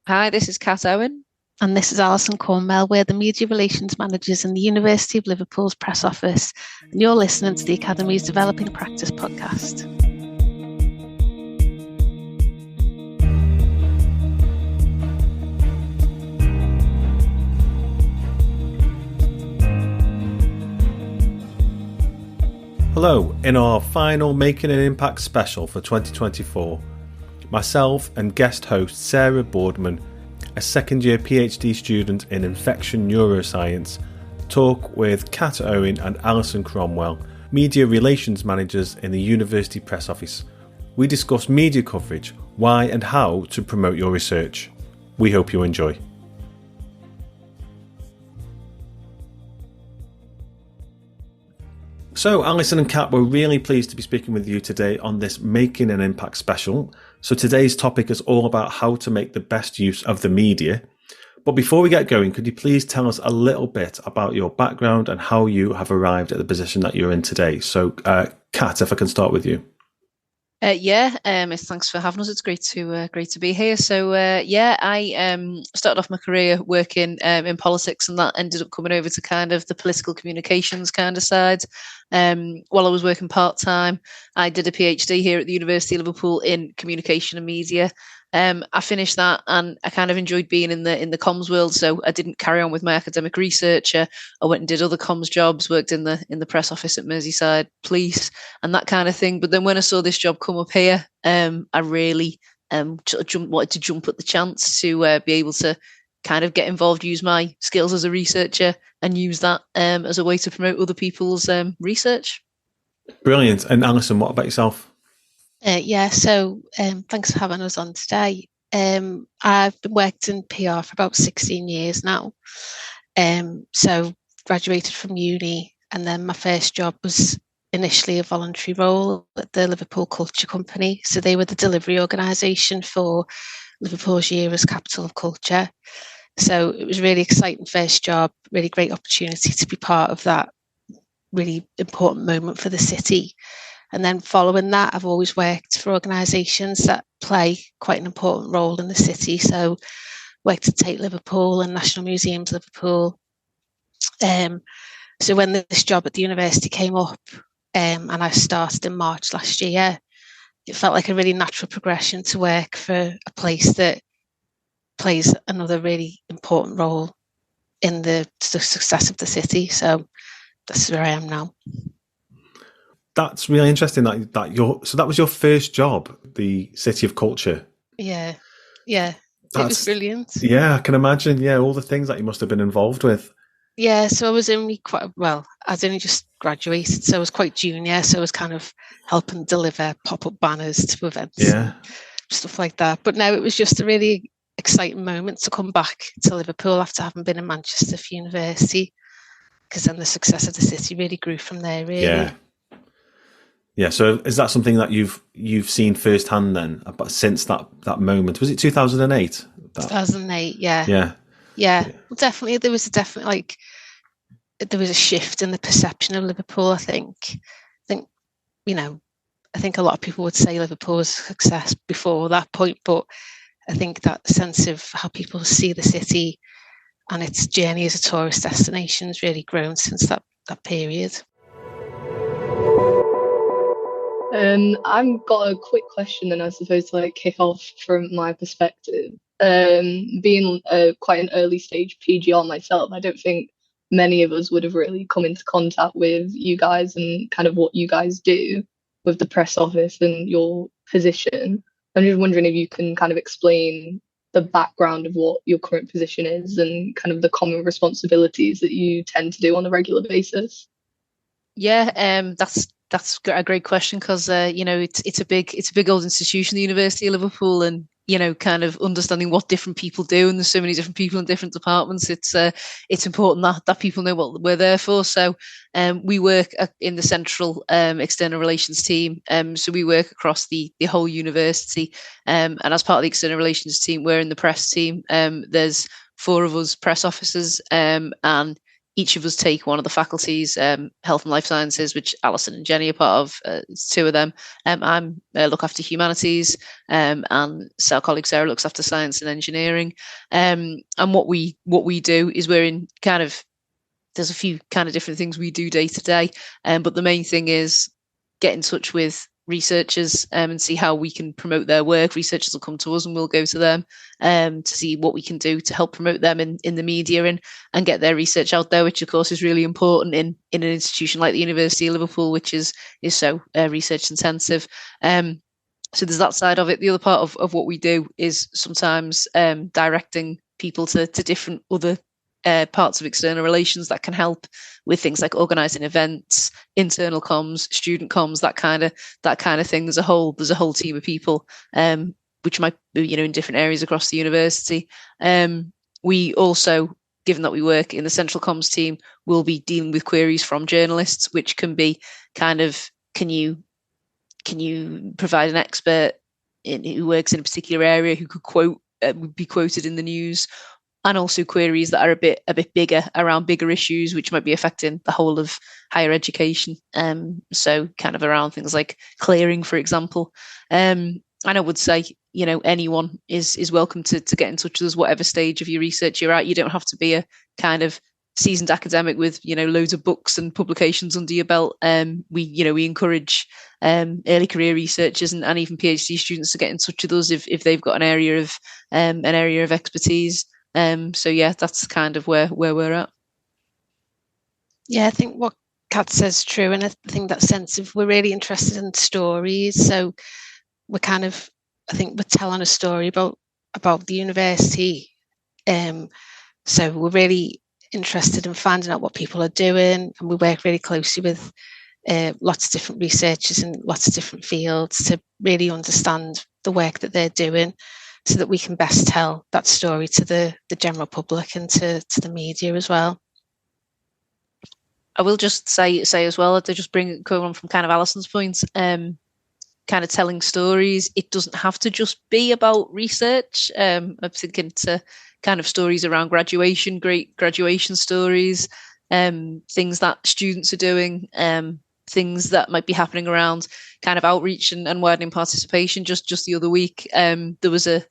Hi, this is Cat Owen. And this is Alison Cornwell. We're the Media Relations Managers in the University of Liverpool's press office, and you're listening to the Academy's Developing Practice podcast. Hello, in our final Making an Impact special for 2024, myself and guest host Sarah Boardman, a second-year PhD student in infection neuroscience, talk with Cat Owen and Alison Cromwell, media relations managers in the University Press Office. We discuss media coverage, why and how to promote your research. We hope you enjoy. So, Alison and Kat, we're really pleased to be speaking with you today on this Making an Impact special. So today's topic is all about how to make the best use of the media. But before we get going, could you please tell us a little bit about your background and how you have arrived at the position that you're in today? So, Kat, if I can start with you. Thanks for having us. It's great to be here. So I started off my career working in politics, and that ended up coming over to kind of the political communications kind of side. While I was working part time, I did a PhD here at the University of Liverpool in communication and media. I finished that, and I kind of enjoyed being in the comms world. So I didn't carry on with my academic research. I went and did other comms jobs, worked in the press office at Merseyside Police and that kind of thing. But then when I saw this job come up here, I really wanted to jump at the chance to be able to kind of get involved, use my skills as a researcher, and use that as a way to promote other people's research. Brilliant. And Alison, what about yourself? So thanks for having us on today. I've worked in PR for about 16 years now. So graduated from uni, and then my first job was initially a voluntary role at the Liverpool Culture Company. So they were the delivery organisation for Liverpool's year as capital of culture. So it was a really exciting first job, really great opportunity to be part of that really important moment for the city. And then following that, I've always worked for organisations that play quite an important role in the city. So worked at Tate Liverpool and National Museums Liverpool. So when this job at the university came up, and I started in March last year, it felt like a really natural progression to work for a place that plays another really important role in the success of the city. So that's where I am now. That's really interesting. So that was your first job, the City of Culture. Yeah. It was brilliant. Yeah, I can imagine. Yeah, all the things that you must have been involved with. Yeah, so I was only I'd only just graduated, so I was quite junior. So I was kind of helping deliver pop-up banners to events, stuff like that. But no, it was just a really exciting moment to come back to Liverpool after having been in Manchester for university, because then the success of the city really grew from there. Really. Yeah. So is that something that you've seen firsthand then? But since that moment, was it 2008? 2008. Yeah. Well, definitely there was a shift in the perception of Liverpool. I think a lot of people would say Liverpool was a success before that point, but I think that sense of how people see the city and its journey as a tourist destination has really grown since that period. I've got a quick question then, I suppose, to kick off from my perspective. Being quite an early stage PGR myself, I don't think many of us would have really come into contact with you guys and kind of what you guys do with the press office and your position. I'm just wondering if you can kind of explain the background of what your current position is and kind of the common responsibilities that you tend to do on a regular basis. Yeah, that's a great question, because it's a big old institution, the University of Liverpool, and kind of understanding what different people do, and there's so many different people in different departments. It's important that people know what we're there for. So we work in the central external relations team. So we work across the whole university, and as part of the external relations team, we're in the press team. There's 4 of us press officers, and each of us take one of the faculties, Health and Life Sciences, which Alison and Jenny are part of. It's two of them. I'm look after Humanities, and our colleague Sarah looks after Science and Engineering. And what we do is we're in kind of, there's a few kind of different things we do day to day, but the main thing is get in touch with researchers and see how we can promote their work. Researchers will come to us and we'll go to them to see what we can do to help promote them in the media and get their research out there, which of course is really important in an institution like the University of Liverpool, which is so research intensive. So there's that side of it. The other part of what we do is sometimes directing people to different other parts of external relations that can help with things like organising events, internal comms, student comms, that kind of thing. There's a whole team of people, which might be, in different areas across the university. We also, given that we work in the central comms team, will be dealing with queries from journalists, which can be kind of, can you provide an expert who works in a particular area who could be quoted in the news, and also queries that are a bit bigger, around bigger issues which might be affecting the whole of higher education. So kind of around things like clearing, for example. And I would say, anyone is welcome to get in touch with us, whatever stage of your research you're at. You don't have to be a kind of seasoned academic with loads of books and publications under your belt. We encourage early career researchers and even PhD students to get in touch with us if they've got an area of expertise. So yeah, that's kind of where we're at. Yeah, I think what Kat says is true, and I think that sense of we're really interested in stories. So we're kind of, I think we're telling a story about the university. So we're really interested in finding out what people are doing, and we work really closely with lots of different researchers in lots of different fields to really understand the work that they're doing, so that we can best tell that story to the general public and to the media as well. I will just say as well, to just come on from kind of Alison's point, kind of telling stories, it doesn't have to just be about research. I'm thinking to kind of stories around graduation, great graduation stories, things that students are doing, things that might be happening around kind of outreach and widening participation. Just the other week, there was a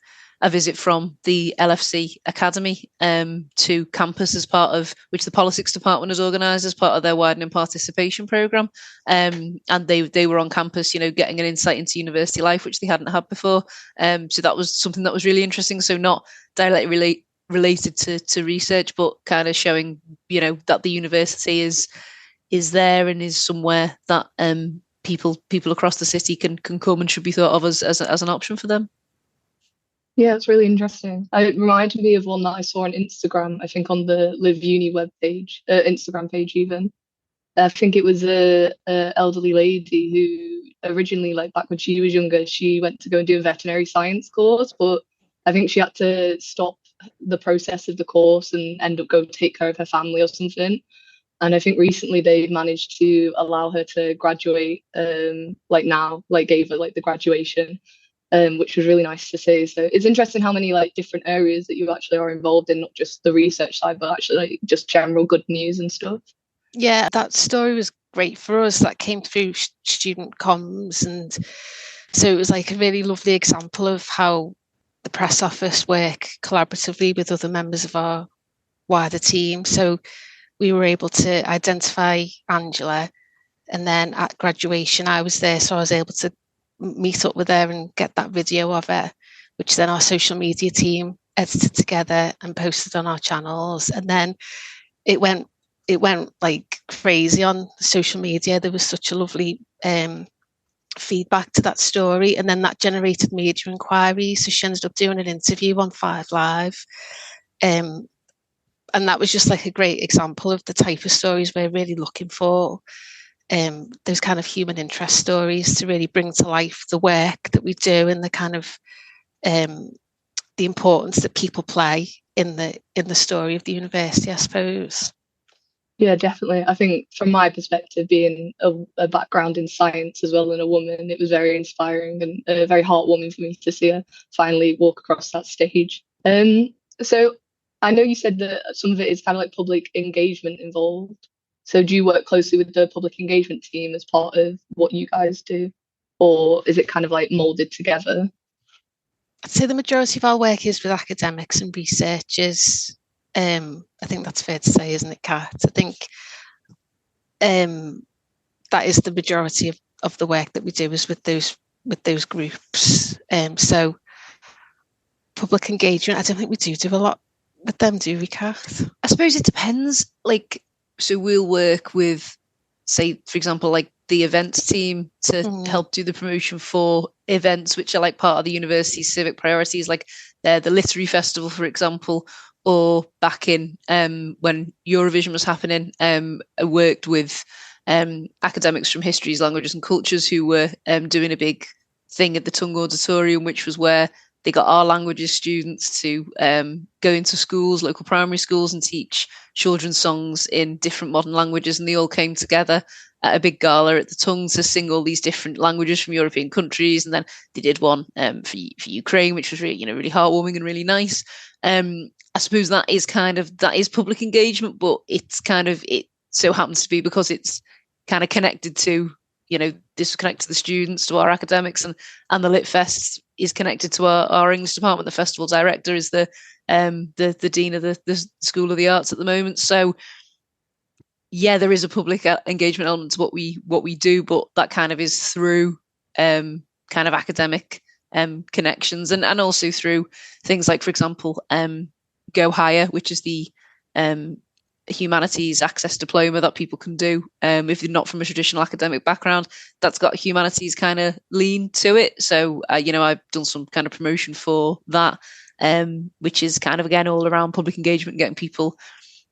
visit from the LFC Academy to campus as part of which the politics department has organised as part of their widening participation programme. And they were on campus, getting an insight into university life, which they hadn't had before. So that was something that was really interesting. So not directly related to research, but kind of showing, that the university is there and is somewhere that people across the city can come and should be thought of as an option for them. Yeah, it's really interesting. It reminded me of one that I saw on Instagram, I think on the Live Uni webpage, Instagram page even. I think it was a elderly lady who originally, like back when she was younger, she went to go and do a veterinary science course, but I think she had to stop the process of the course and end up going to take care of her family or something. And I think recently they managed to allow her to graduate, gave her the graduation. Which was really nice to see. So it's interesting how many different areas that you actually are involved in, not just the research side, but actually just general good news and stuff. Yeah, that story was great for us. That came through student comms, and so it was a really lovely example of how the press office work collaboratively with other members of our wider team. So we were able to identify Angela, and then at graduation I was there, so I was able to meet up with her and get that video of her, which then our social media team edited together and posted on our channels. And then it went like crazy on social media. There was such a lovely feedback to that story, and then that generated media inquiries. So she ended up doing an interview on 5 Live, and that was just a great example of the type of stories we're really looking for. Those kind of human interest stories to really bring to life the work that we do and the kind of the importance that people play in the story of the university, I suppose. Yeah, definitely. I think from my perspective, being a background in science as well and a woman, it was very inspiring and very heartwarming for me to see her finally walk across that stage. So I know you said that some of it is kind of like public engagement involved. So do you work closely with the public engagement team as part of what you guys do? Or is it kind of like molded together? I'd say the majority of our work is with academics and researchers. I think that's fair to say, isn't it, Kat? I think that is the majority of the work that we do is with those groups. So public engagement, I don't think we do a lot with them, do we, Kat? I suppose it depends. Like, so we'll work with, say, for example, like the events team to help do the promotion for events which are like part of the university's civic priorities, like the literary festival, for example, or back in when Eurovision was happening, I worked with academics from histories, languages and cultures who were doing a big thing at the Tongue Auditorium, which was where they got our languages students to go into schools, local primary schools, and teach children's songs in different modern languages. And they all came together at a big gala at the Tongue to sing all these different languages from European countries. And then they did one for Ukraine, which was really, really heartwarming and really nice. I suppose that is public engagement, but it so happens to be because it's kind of connected to, this is connected to the students, to our academics, and the Lit Fest is connected to our English department. The festival director is the dean of the School of the Arts at the moment. So yeah, there is a public engagement element to what we do, but that kind of is through kind of academic connections and also through things like, for example, Go Higher, which is the humanities access diploma that people can do if they're not from a traditional academic background. That's got a humanities kind of lean to it. So I've done some kind of promotion for that, which is kind of again all around public engagement, getting people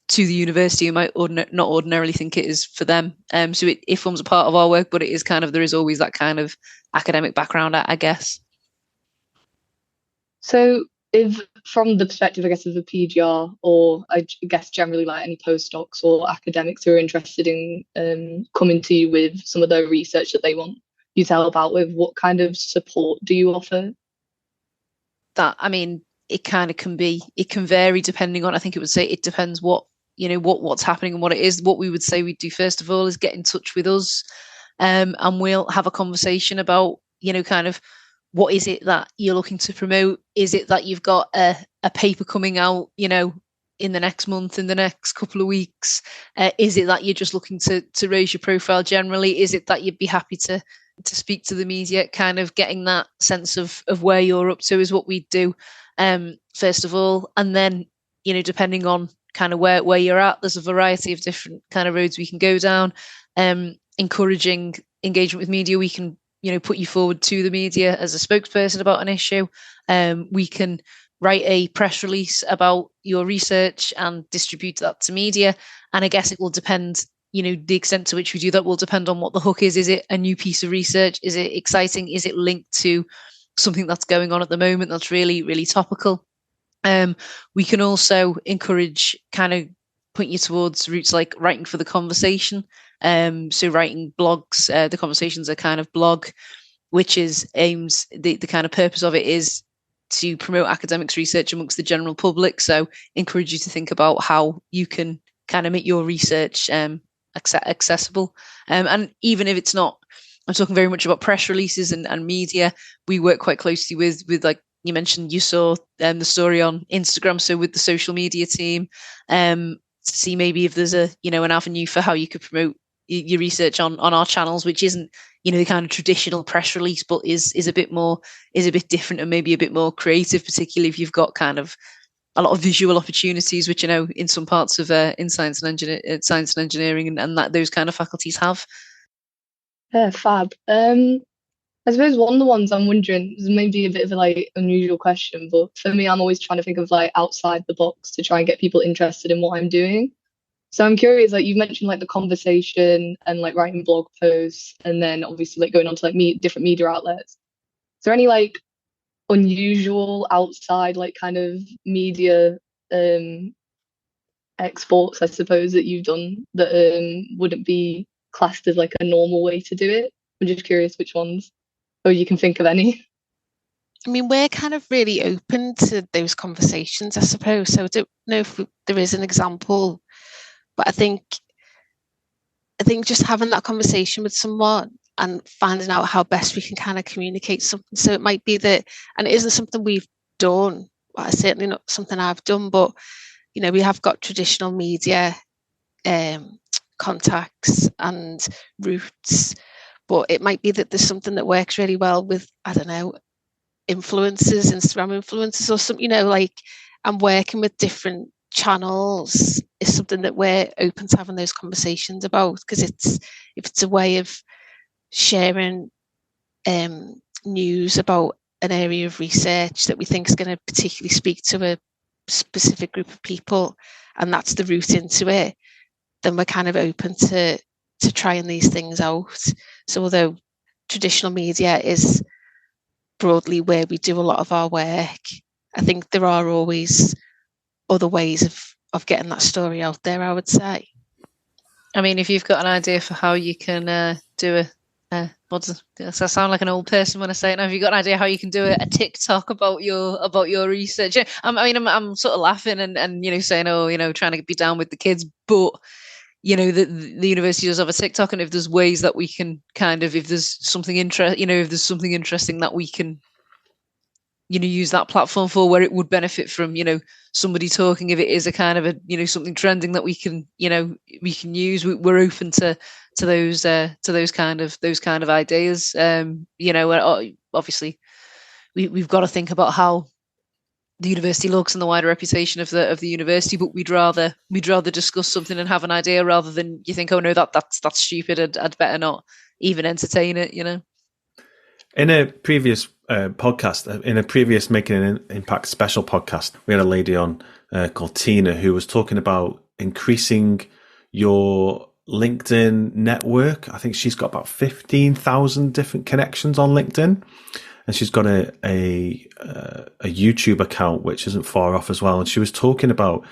to the university who might not ordinarily think it is for them. So it forms a part of our work, but it is kind of, there is always that kind of academic background, I guess. So if from the perspective, I guess, of a PGR, or I guess generally like any postdocs or academics who are interested in coming to you with some of the research that they want you to help out with, what kind of support do you offer? That, I mean, it kind of it can vary depending on, I think it would say it depends what's happening and what it is. What we would say we'd do first of all is get in touch with us, and we'll have a conversation about, kind of, what is it that you're looking to promote? Is it that you've got a paper coming out, in the next month, in the next couple of weeks? Is it that you're just looking to raise your profile generally? Is it that you'd be happy to speak to the media? Kind of getting that sense of where you're up to is what we do first of all. And then, depending on kind of where you're at, there's a variety of different kind of roads we can go down. Encouraging engagement with media, we can put you forward to the media as a spokesperson about an issue. We can write a press release about your research and distribute that to media. And I guess it will depend, the extent to which we do that will depend on what the hook is. Is it a new piece of research? Is it exciting? Is it linked to something that's going on at the moment that's really, really topical? We can also encourage, kind of point you towards routes like writing for the conversation. So writing blogs, the conversations are kind of blog, which is aims, the kind of purpose of it is to promote academics research amongst the general public. So encourage you to think about how you can kind of make your research accessible. And even if it's not, I'm talking very much about press releases and media, we work quite closely with like you mentioned, you saw the story on Instagram. So with the social media team, to see maybe if there's an avenue for how you could promote your research on our channels, which isn't, the kind of traditional press release, but is a bit different and maybe a bit more creative, particularly if you've got kind of a lot of visual opportunities, which, in some parts of in science and engineering and that those kind of faculties have. Fab. I suppose one of the ones I'm wondering is maybe a bit of a like unusual question, but for me, I'm always trying to think of like outside the box to try and get people interested in what I'm doing. So I'm curious, like you've mentioned like the conversation and like writing blog posts, and then obviously like going on to like different media outlets. Is there any like unusual outside like kind of media exports, I suppose, that you've done that wouldn't be classed as like a normal way to do it? I'm just curious which ones, or you can think of any. I mean, we're kind of really open to those conversations, I suppose. So I don't know if there is an example, but I think just having that conversation with someone and finding out how best we can kind of communicate something. So it might be that, and it isn't something we've done, well, certainly not something I've done, but, you know, we have got traditional media contacts and routes, but it might be that there's something that works really well with, I don't know, influencers, Instagram influencers or something, you know, like, I'm working with different channels is something that we're open to having those conversations about, because if it's a way of sharing news about an area of research that we think is going to particularly speak to a specific group of people, and that's the route into it, then we're kind of open to trying these things out. So although traditional media is broadly where we do a lot of our work, I think there are always other ways of getting that story out there, I would say. I mean, if you've got an idea for how you can do does I sound like an old person when I say it now? Have you got an idea how you can do a TikTok about your research? I'm sort of laughing and you know, saying, oh, you know, trying to be down with the kids, but you know, the university does have a TikTok, and if there's ways that we can kind of, if there's something interesting that we can, you know, use that platform for, where it would benefit from, you know, somebody talking, if it is a kind of a, you know, something trending that we can use, we're open to those kind of ideas. You know, obviously we've got to think about how the university looks and the wider reputation of the university, but we'd rather discuss something and have an idea, rather than you think, oh no, that's stupid, I'd better not even entertain it, you know. In a previous podcast, in a previous Making an Impact special podcast, we had a lady on called Tina, who was talking about increasing your LinkedIn network. I think she's got about 15,000 different connections on LinkedIn, and she's got a YouTube account which isn't far off as well. And she was talking about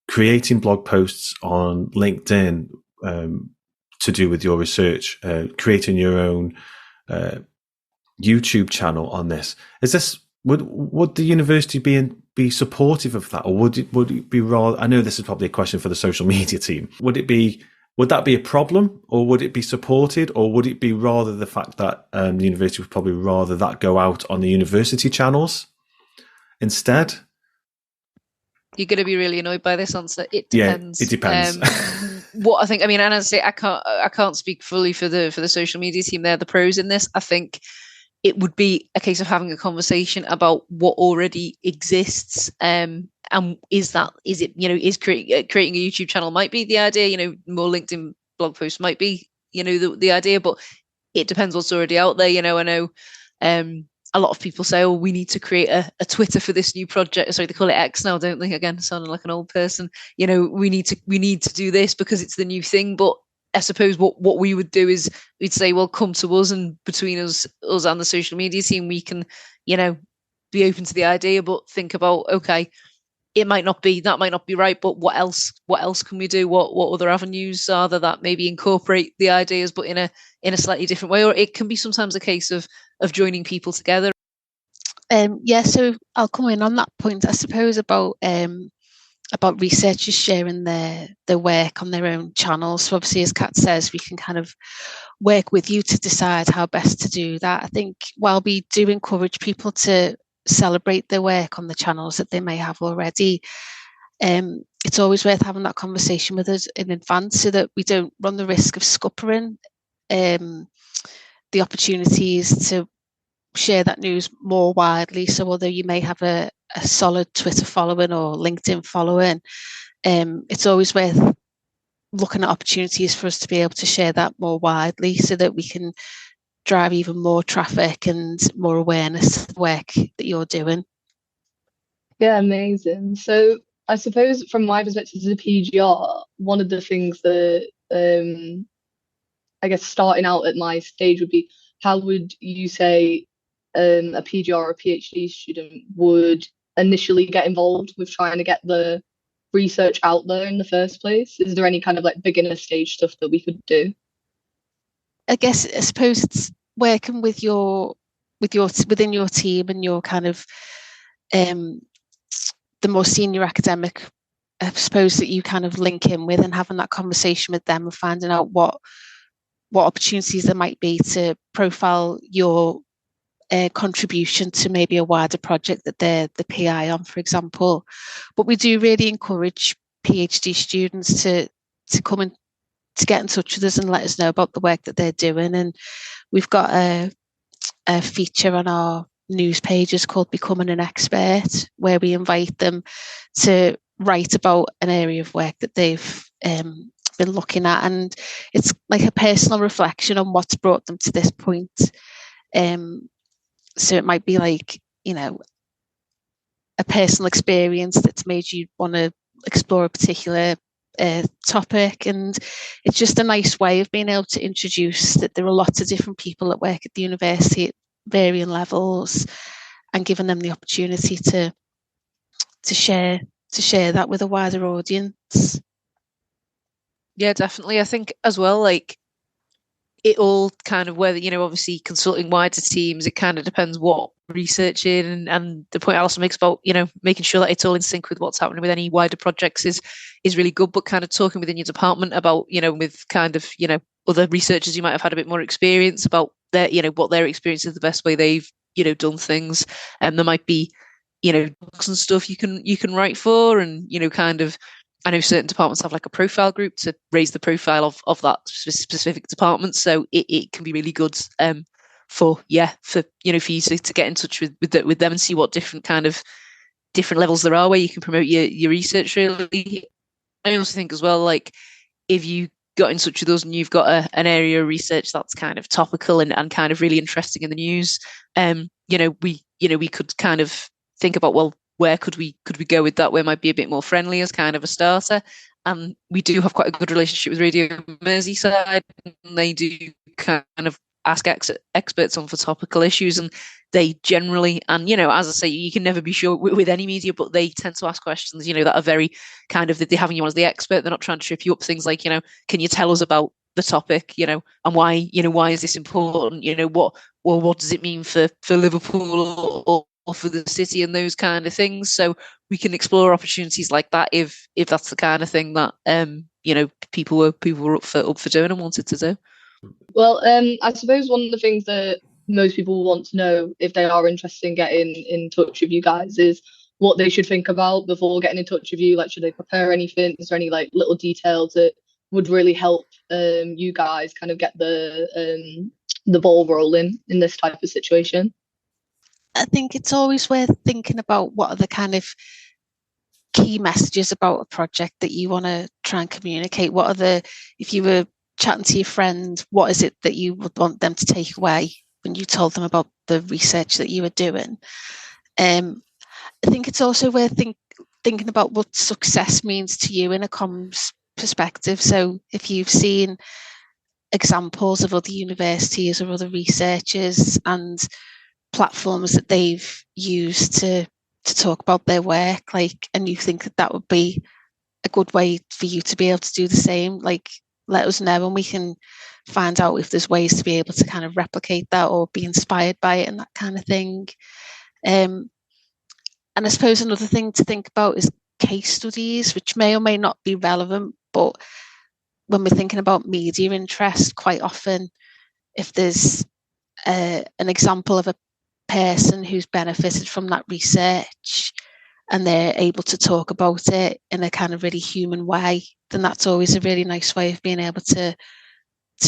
creating blog posts on LinkedIn to do with your research, creating your own YouTube channel on this. Is this would the university be supportive of that, or would it be rather? I know this is probably a question for the social media team. Would that be a problem, or would it be supported, or would it be rather the fact that the university would probably rather that go out on the university channels instead? You're going to be really annoyed by this answer. It depends. Yeah, it depends. What I think, I mean, and I say I can't speak fully for the social media team. They're the pros in this. I think it would be a case of having a conversation about what already exists, and is it, you know, is creating a YouTube channel might be the idea, you know, more LinkedIn blog posts might be, you know, the idea, but it depends what's already out there. You know, I know a lot of people say, oh, we need to create a Twitter for this new project. Sorry, they call it X now, don't they? Again, sounding like an old person. You know, we need to do this because it's the new thing. But I suppose what we would do is we'd say, well, come to us, and between us and the social media team, we can, you know, be open to the idea, but think about, okay, that might not be right, but what else can we do? What other avenues are there that maybe incorporate the ideas, but in a slightly different way? Or it can be sometimes a case of joining people together. So I'll come in on that point, I suppose, about researchers sharing their work on their own channels. So obviously, as Kat says, we can kind of work with you to decide how best to do that. I think while we do encourage people to celebrate their work on the channels that they may have already, it's always worth having that conversation with us in advance, so that we don't run the risk of scuppering the opportunities to share that news more widely. So although you may have a solid Twitter following or LinkedIn following, it's always worth looking at opportunities for us to be able to share that more widely, so that we can drive even more traffic and more awareness of the work that you're doing. Yeah, amazing. So I suppose from my perspective as a PGR, one of the things that I guess starting out at my stage would be, how would you say a PGR or a PhD student would initially get involved with trying to get the research out there in the first place? Is there any kind of like beginner stage stuff that we could do? I suppose it's working with your within your team and your kind of the more senior academic, I suppose, that you kind of link in with, and having that conversation with them and finding out what opportunities there might be to profile your contribution to maybe a wider project that they're the PI on, for example. But we do really encourage PhD students to come and to get in touch with us and let us know about the work that they're doing. And we've got a feature on our news pages called Becoming an Expert, where we invite them to write about an area of work that they've been looking at, and it's like a personal reflection on what's brought them to this point. So it might be like, you know, a personal experience that's made you want to explore a particular topic, and it's just a nice way of being able to introduce that there are lots of different people that work at the university at varying levels, and giving them the opportunity to share that with a wider audience. Yeah, definitely. I think as well, like, it all kind of, whether, you know, obviously consulting wider teams, it kind of depends what researching, and the point Alison makes about, you know, making sure that it's all in sync with what's happening with any wider projects is really good. But kind of talking within your department about, you know, with kind of, you know, other researchers you might have had a bit more experience about their, you know, what their experience is, the best way they've, you know, done things. And there might be, you know, books and stuff you can write for, and, you know, kind of, I know certain departments have like a profile group to raise the profile of that specific department. So it can be really good for you to get in touch with them and see what different levels there are where you can promote your research, really. I also think as well, like, if you got in touch with us and you've got an area of research that's kind of topical and kind of really interesting in the news, we could kind of think about, well, where could we go with that, where it might be a bit more friendly as kind of a starter. And we do have quite a good relationship with Radio Merseyside, and they do kind of ask experts on for topical issues, and they generally, and, you know, as I say, you can never be sure with any media, but they tend to ask questions, you know, that are very kind of, that they're having you on as the expert. They're not trying to trip you up. Things like, you know, can you tell us about the topic, you know, and why is this important? You know, what does it mean for Liverpool or for the city, and those kind of things. So we can explore opportunities like that if that's the kind of thing that you know, people were up for doing and wanted to do. Well, I suppose one of the things that most people want to know if they are interested in getting in touch with you guys is what they should think about before getting in touch with you. Like, should they prepare anything? Is there any like little details that would really help you guys kind of get the ball rolling in this type of situation? I think it's always worth thinking about what are the kind of key messages about a project that you want to try and communicate. What are the, if you were chatting to your friend, what is it that you would want them to take away when you told them about the research that you were doing? I think it's also worth thinking about what success means to you in a comms perspective. So if you've seen examples of other universities or other researchers and platforms that they've used to talk about their work, like, and you think that would be a good way for you to be able to do the same, like, let us know and we can find out if there's ways to be able to kind of replicate that or be inspired by it and that kind of thing. And I suppose another thing to think about is case studies, which may or may not be relevant, but when we're thinking about media interest, quite often if there's an example of a person who's benefited from that research and they're able to talk about it in a kind of really human way, then that's always a really nice way of being able to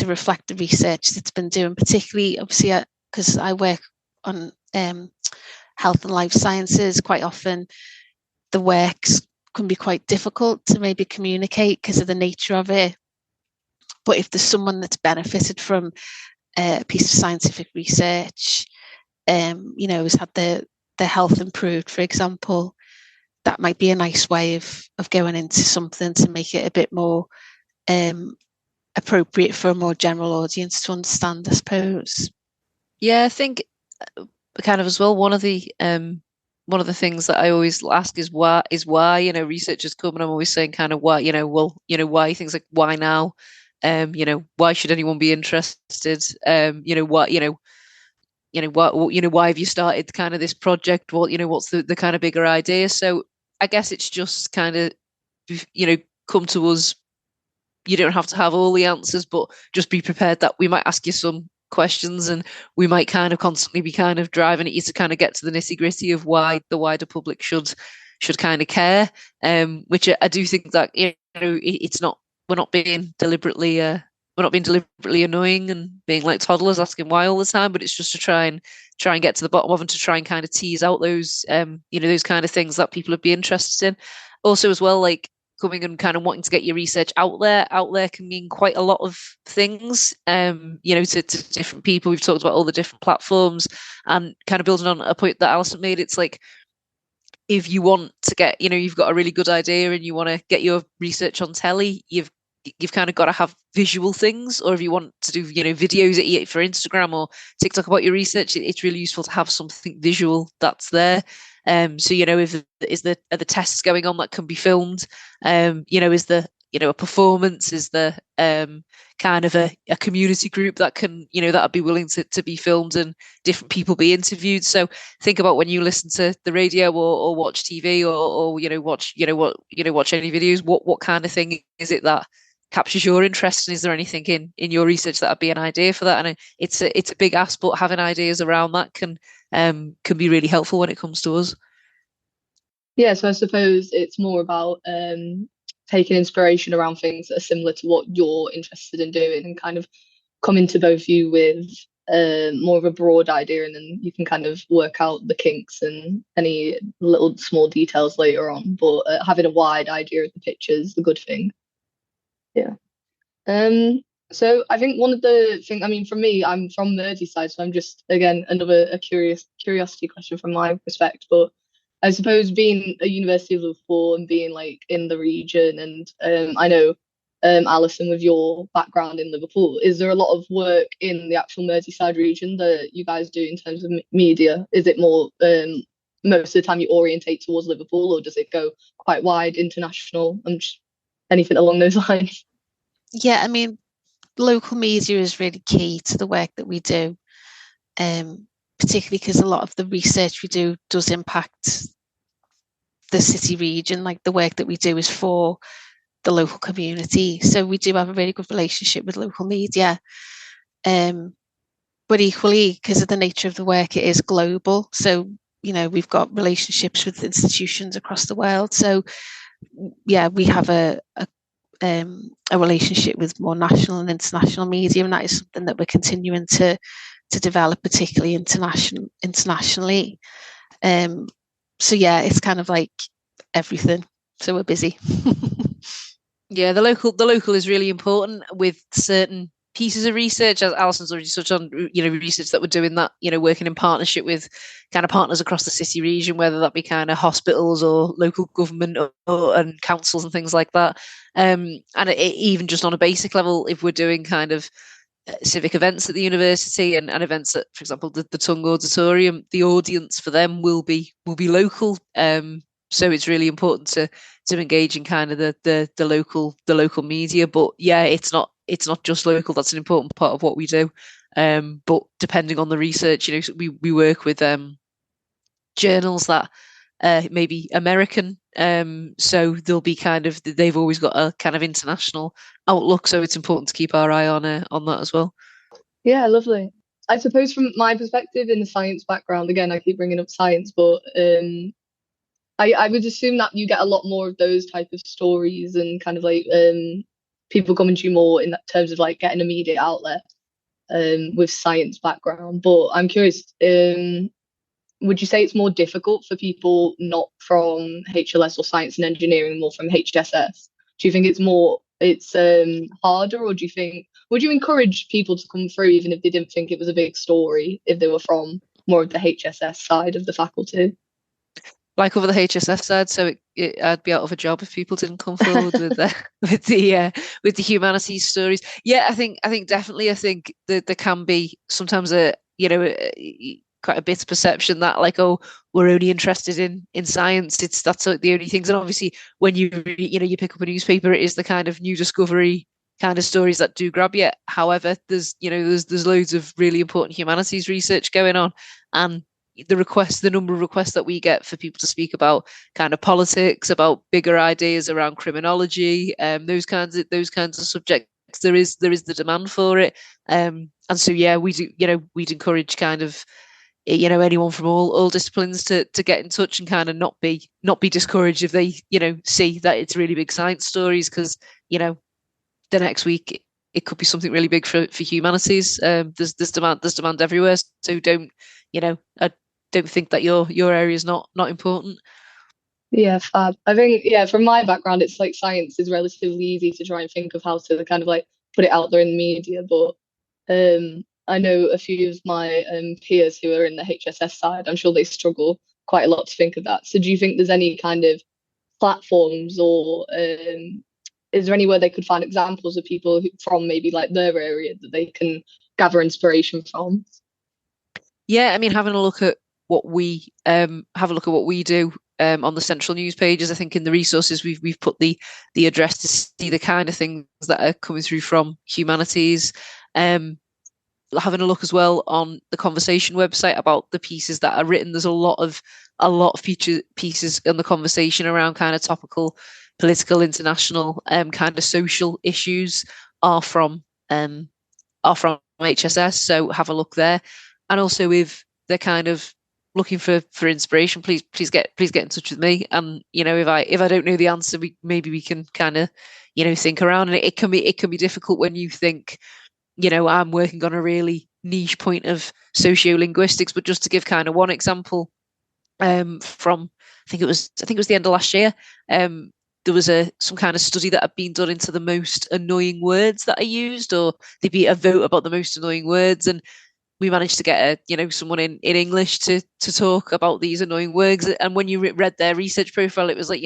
reflect the research that's been doing, particularly obviously because I work on health and life sciences. Quite often the works can be quite difficult to maybe communicate because of the nature of it, but if there's someone that's benefited from a piece of scientific research, you know, has had their health improved, for example, that might be a nice way of going into something to make it a bit more appropriate for a more general audience to understand, I suppose. Yeah, I think kind of as well, one of the things that I always ask is why, you know, researchers come, and I'm always saying kind of why, you know, well, you know, why, things like why now, you know, why should anyone be interested, you know, what, you know, why have you started kind of this project? What's the kind of bigger idea? So I guess it's just kind of, come to us. You don't have to have all the answers, but just be prepared that we might ask you some questions, and we might kind of constantly be kind of driving at you to kind of get to the nitty gritty of why the wider public should kind of care. Which I do think that it's not, we're not being deliberately annoying and being like toddlers asking why all the time, but it's just to try and get to the bottom of, and to try and kind of tease out those those kind of things that people would be interested in. Also, as well, like coming and kind of wanting to get your research out there can mean quite a lot of things, to different people. We've talked about all the different platforms, and kind of building on a point that Alison made, it's like, if you want to get, you've got a really good idea and you want to get your research on telly, you've kind of got to have visual things. Or if you want to do, videos for Instagram or TikTok about your research, it's really useful to have something visual that's there. So, if are the tests going on that can be filmed, is the, a performance, is the kind of a community group that can, that'd be willing to be filmed and different people be interviewed. So think about when you listen to the radio or watch TV or watch any videos, what kind of thing is it that captures your interest, and is there anything in your research that would be an idea for that? And it's a big ask, but having ideas around that can be really helpful when it comes to us. Yeah, so I suppose it's more about taking inspiration around things that are similar to what you're interested in doing, and kind of coming to both of you with more of a broad idea, and then you can kind of work out the kinks and any little small details later on. But having a wide idea of the picture is the good thing. Yeah. So I think one of the things, I mean, for me, I'm from Merseyside, so I'm just, again, another curiosity question from my perspective. But I suppose being a University of Liverpool and being like in the region, and I know, Alison, with your background in Liverpool, is there a lot of work in the actual Merseyside region that you guys do in terms of media? Is it more, most of the time you orientate towards Liverpool, or does it go quite wide, international, and anything along those lines? Yeah, I mean, local media is really key to the work that we do, particularly because a lot of the research we do does impact the city region. Like, the work that we do is for the local community, so we do have a really good relationship with local media, but equally, because of the nature of the work, it is global. So we've got relationships with institutions across the world. So yeah, we have a relationship with more national and international media, and that is something that we're continuing to develop, particularly internationally. So yeah, it's kind of like everything. So we're busy. Yeah, the local is really important with certain pieces of research, as Alison's already touched on, research that we're doing, that, working in partnership with kind of partners across the city region, whether that be kind of hospitals or local government and councils and things like that. And even just on a basic level, if we're doing kind of civic events at the university and events at, for example, the Tongue Auditorium, the audience for them will be local. So it's really important to engage in kind of the local media. But yeah, it's not just local. That's an important part of what we do. But depending on the research, we work with journals that maybe American. So they'll be they've always got a kind of international outlook. So it's important to keep our eye on that as well. Yeah, lovely. I suppose from my perspective in the science background, again, I keep bringing up science, but I would assume that you get a lot more of those type of stories and kind of like people coming to you more in that terms of like getting a media outlet with science background. But I'm curious, would you say it's more difficult for people not from HLS or science and engineering, more from HSS? Do you think it's harder, or would you encourage people to come through even if they didn't think it was a big story, if they were from more of the HSS side of the faculty? Like over the HSF side, so I'd be out of a job if people didn't come forward with the humanities stories. Yeah, I think definitely. I think that there can be sometimes quite a bit of perception that like, oh, we're only interested in science. That's the only things. And obviously, when you pick up a newspaper, it is the kind of new discovery kind of stories that do grab you. However, there's loads of really important humanities research going on, and the number of requests that we get for people to speak about kind of politics, about bigger ideas around criminology, those kinds of subjects. There is the demand for it, and so yeah, we'd encourage kind of anyone from all disciplines to get in touch and kind of not be discouraged if they see that it's really big science stories, because the next week it could be something really big for humanities. There's demand everywhere, so I don't think that your area is not important. Yeah, fab. I think, from my background, it's like science is relatively easy to try and think of how to kind of like put it out there in the media. But I know a few of my peers who are in the HSS side, I'm sure they struggle quite a lot to think of that. So do you think there's any kind of platforms, or is there anywhere they could find examples of people from maybe like their area that they can gather inspiration from? Yeah, I mean, having a look at what we do on the central news pages. I think in the resources we've put the address to see the kind of things that are coming through from humanities. Having a look as well on the Conversation website about the pieces that are written. There's a lot of future pieces in the Conversation around kind of topical, political, international, kind of social issues are from HSS. So have a look there. And also, if they're kind of looking for inspiration, please get in touch with me. And if I don't know the answer, we can kind of think around. And it can be difficult when you think I'm working on a really niche point of sociolinguistics. But just to give kind of one example, from I think it was the end of last year, there was some kind of study that had been done into the most annoying words that are used, or there'd be a vote about the most annoying words, and we managed to get someone in English to talk about these annoying words. And when you read their research profile, it was like,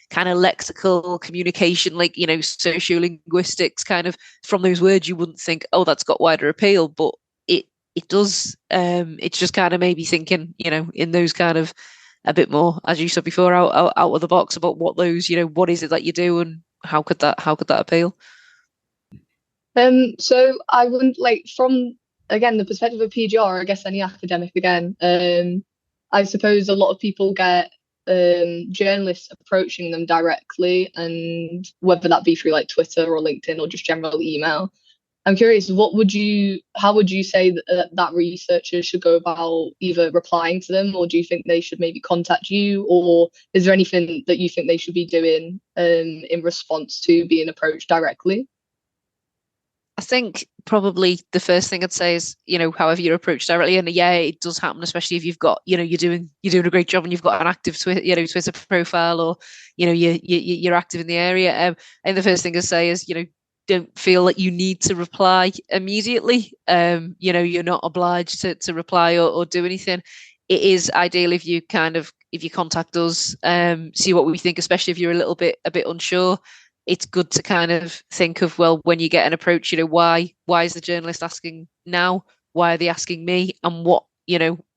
kind of lexical communication, like, sociolinguistics, kind of from those words, you wouldn't think, oh, that's got wider appeal, but it does. It's just kind of maybe thinking, in those kind of a bit more, as you said before, out of the box about what those, what is it that you do and how could that appeal? So I wouldn't, like, from again the perspective of PGR, I guess any academic again, I suppose a lot of people get journalists approaching them directly, and whether that be through like Twitter or LinkedIn or just general email. I'm curious, how would you say that researchers should go about either replying to them, or do you think they should maybe contact you, or is there anything that you think they should be doing in response to being approached directly? I think probably the first thing I'd say is, however you're approached directly, and yeah, it does happen, especially if you've got, you're doing a great job and you've got an active Twitter profile, or you're active in the area. And the first thing I say is, don't feel that you need to reply immediately. You're not obliged to reply or do anything. It is ideal if you contact us, see what we think, especially if you're a bit unsure. It's good to kind of think of, well, when you get an approach, why is the journalist asking now? Why are they asking me? And what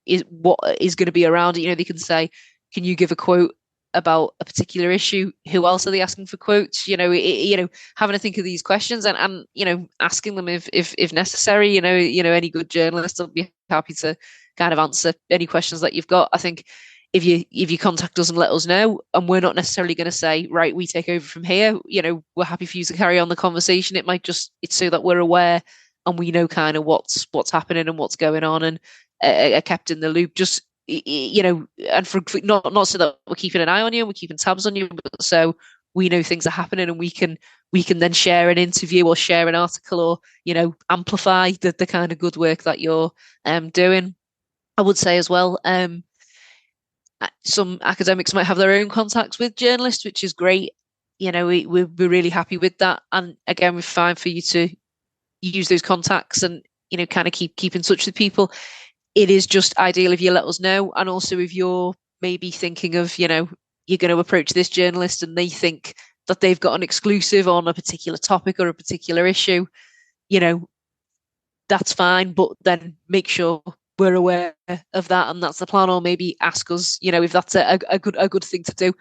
is going to be around it? They can say, can you give a quote about a particular issue? Who else are they asking for quotes? Having to think of these questions and asking them if necessary. Any good journalist will be happy to kind of answer any questions that you've got. I think if you contact us and let us know, and we're not necessarily going to say, right, we take over from here, we're happy for you to carry on the conversation. It's so that we're aware and we know kind of what's happening and what's going on, and are kept in the loop. Just and for not so that we're keeping an eye on you and we're keeping tabs on you, but so we know things are happening and we can then share an interview or share an article, or amplify the kind of good work that you're doing. I would say as well, some academics might have their own contacts with journalists, which is great. We're really happy with that. And again, we're fine for you to use those contacts and, kind of keep in touch with people. It is just ideal if you let us know. And also if you're maybe thinking of, you're going to approach this journalist and they think that they've got an exclusive on a particular topic or a particular issue, that's fine. But then make sure we're aware of that, and that's the plan. Or maybe ask us, if that's a good thing to do.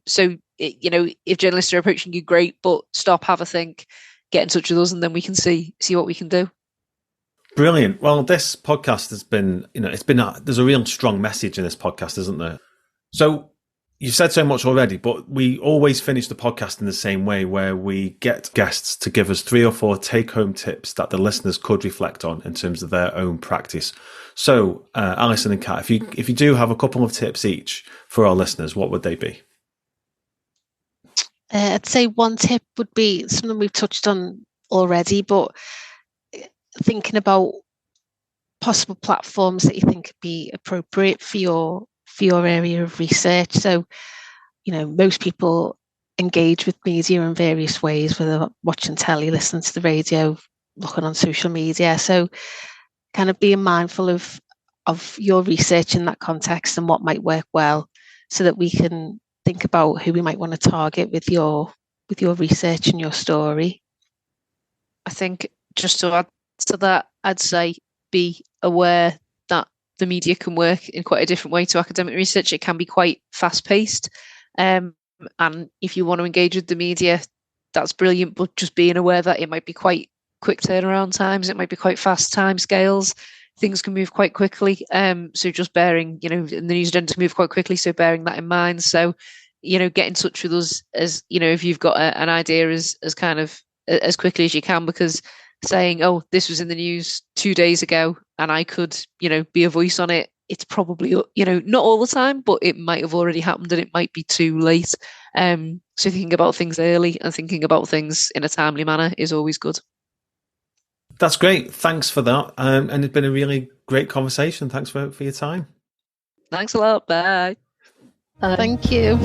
So if journalists are approaching you, great, but stop, have a think. get in touch with us, and then we can see what we can do. Brilliant. Well, this podcast has been, there's a real strong message in this podcast, isn't there? So you've said so much already, but we always finish the podcast in the same way, where we get guests to give us 3 or 4 take-home tips that the listeners could reflect on in terms of their own practice. So, Alison and Kat, if you do have a couple of tips each for our listeners, what would they be? I'd say one tip would be something we've touched on already, but thinking about possible platforms that you think could be appropriate for your area of research. So, most people engage with media in various ways, whether watching telly, listening to the radio, looking on social media. So kind of being mindful of your research in that context and what might work well, so that we can think about who we might want to target with your research and your story. I think just to add to that, I'd say be aware that the media can work in quite a different way to academic research. It can be quite fast-paced. And if you want to engage with the media, that's brilliant, but just being aware that it might be quite quick turnaround times, it might be quite fast time scales. Things can move quite quickly. So just bearing, and the news agenda can move quite quickly, so bearing that in mind. So, get in touch with us as, if you've got an idea as kind of as quickly as you can, because saying, oh, this was in the news 2 days ago and I could, be a voice on it, it's probably, not all the time, but it might have already happened and it might be too late. So thinking about things early and thinking about things in a timely manner is always good. That's great. Thanks for that. And it's been a really great conversation. Thanks for your time. Thanks a lot. Bye. Thank you.